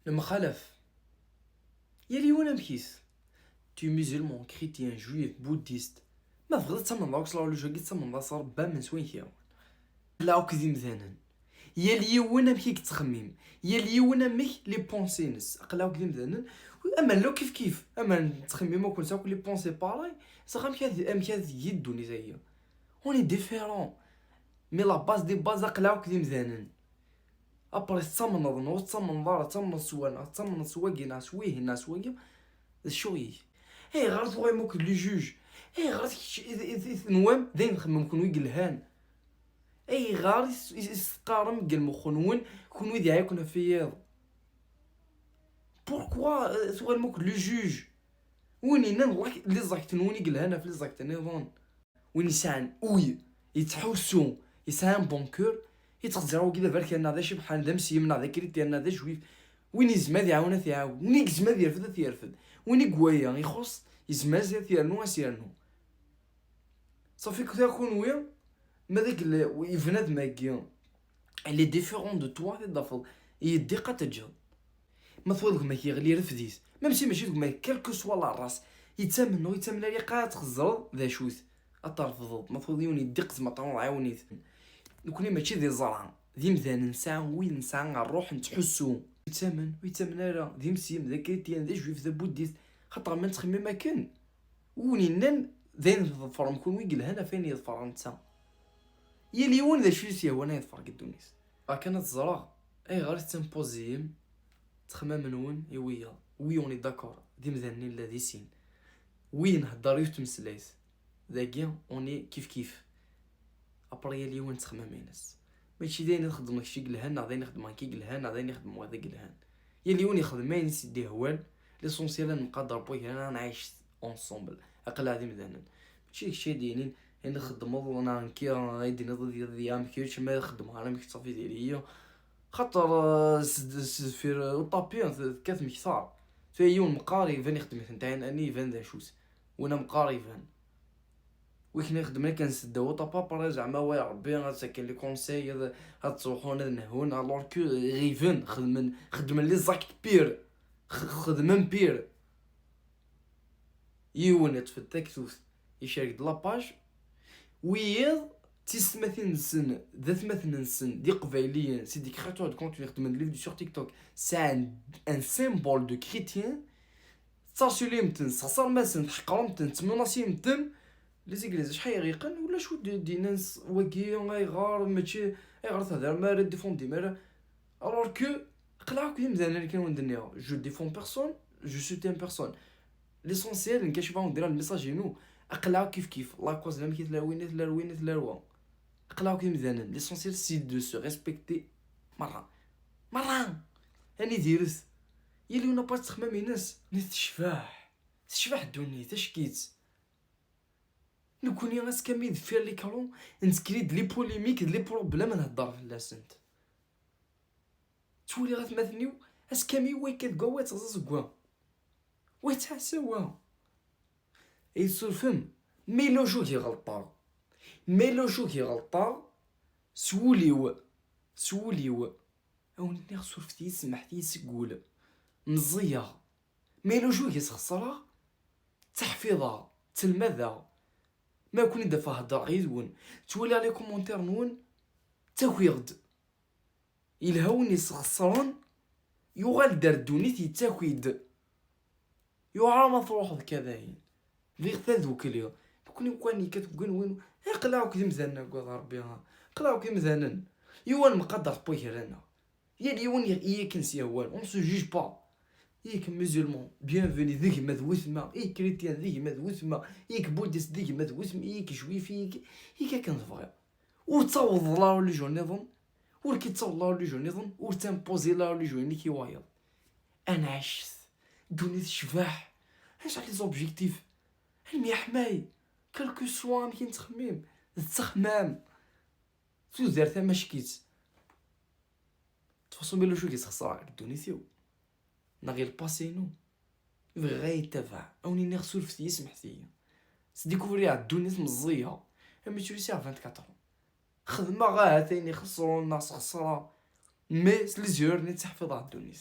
لما خالف يلي وانا مكيس tu musulman chrétien juif bouddhiste ما تبغي تسمن داك صلاه ولا جاكي تسمن داك صار با من سوين كيا لا كذي مثلا يلي وانا مكيك تخمم يلي وانا مك لي بونسينس قلاو كذي مثلا اما لو كيف اما تخمم ما كنت لي بونسي باراي صافي امكاد يدوني زي اوني ديفيرون مي لا باز دي باز قلاو كذي مثلا ابري تصمن نظن تصمن دار تصمن سوانا تصمن سواقينا سويه الناس ويا شوي اي غير تبغي ممكن لي جوج اي غير نوام داين نخمم كون ويقلهان اي غير يسقارم قال مخنون كون ويدي يكون في بوركوا تبغي ممكن لي جوج ويني نان لي زاكتن وني قلهانا في لي زاكتن نظن وين يسان وي يتحوسو يسان بونكور يتخزروا كذا بالك انا هذا شي بحال دمس يمنع ذاك كريتي انا هذا جويف وين يزماد يعاون يعاون وين يزماد يرفد يرفد وين قوايا يخص يزماد يرنو اسيرنو صافي كنت اكون ويا ما داك يفناد ماكيا اللي ديفيرون دو توا تضافل يديقه تجل ما تفضلك ما كيغلي رفديس ماشي ما كلكو سوا لا راس يتمنى لي قات خزر ذا شوت اطرفض ما تفضيوني دقت ما طون عاونيت نكوني ماشي دي زرعه دي مثلا نسا وين نسا نروح نتحسو ويتمن راه دي مسيم ذاك تيان ذا جويف ذا بوديست خاطر ما تخمم ما كان ونينن ذين ظفر نكون ويقل هنا فين يظفر نتا يلي وين ذا شويه وانا يظفر قدونيس كانت زرع اي غير تمبوزيم تخمم منون ويا اوني داكور دي مثلا الذي سين وين هضر يتمسلايس ذاكيا اوني كيف ابري يلي وين تخمم ينس ماشي داين نخدم داكشي قلهان داين نخدم كي قلهان داين نخدم هذا قلهان يلي وين يخدم ما ينسدي هوال ليسونسيال نبقى ضربوي انا نعيش اونصومبل اقل هذه مثلا ماشي داكشي دينين نخدم انا نكي غادي نضد ديال كيفاش ما نخدم انا مش صافي ديالي هي خاطر في طابي كاث مكثار في يوم مقاري فين يخدم ثنتين اني فين ذا شوس وانا مقاري فين ويك نخدم انا كنسدو طابا برا زعما ويا ربي غتسكن لي كونساي هاد تروحون نهون الوغ كو غيفن خدم لي زاكت بير خدم بير يونت في التكتوس يشارك لاباج ويض تيسمثين سن ذات مثلا سن دي قبايليين سي دي كرياتور دو كونتوني يخدم لي سور تيك توك سي ان سيمبول دو كريتيان تصاسيليمتن صصار مثلا حقرمتن تمناسيمتن لي زيغليز شحال يغيقن ولا شو دي ناس واكي غيغار ماشي غير تهضر ما راه ديفوندي ما الوغ كو قلاك مثلا اللي كانوا ندنيا جو ديفون بيرسون جو سوتين بيرسون ليسونسيال نكاشفها وندير الميساج نو اقلاو كيف لا كوز لا كيف لا وينات لا وينات لا روا اقلاو كي مثلا ليسونسيال سي دو سو ريسبكتي مره هاني ديرس يلي ونا با تخمم الناس تشفاح الدنيا تشكيت نكوني غاس كامي دفير لي كالون نسكريد لي بوليميك لي بروبليم نهضر في لاسنت تولي غتمثنيو اس كامي وي كتقوا تغزقوا وي تحسوا اي سولفم ميلو جوكي غلطا سوليو او نيغ سولفتي سمحتي سقول مزيه ميلو جوكي سخسرا تحفيظها تلمذا ما كوني دافا هضر غيدون تولي على كومونتير نون تاكويغد الهوني سخسرون يغال دار دونيت يتاكويد يوعى ما تروح كذاين غير تذوك ليا كوني كواني كتقول وين قلاو كي مزانا قول ربي قلاو كي مزانا يوان مقدر بويهرنا يلي وين يكنسي هوال اون سو جوج با يك مسلمون بيانفوني ذيك مذوثما يك كريتيان ذيك مذوثما يك بوديست ذيك مذوثما يك جويف يك كنفغي وتصوض الله لي جو نظن ولكي تصوض الله لي جو نظن وتمبوزي الله لي جو كي وايض انا عشت دوني الشفاح اش على لي زوبجيكتيف علمي حماي كالكو سوا كي نتخمم التخمام زار ثما شكيت تفاصيل بلو شو كيسخسر دونيتيو نغي الباسينو غاي تبع اوني نغسل في يسمح فيا سديكوفري على الدنيا مزيه اما تشري ساعه 24 خدمه غا ثاني خسروا الناس خسرا مي لي زور نتحفظ على الدنيا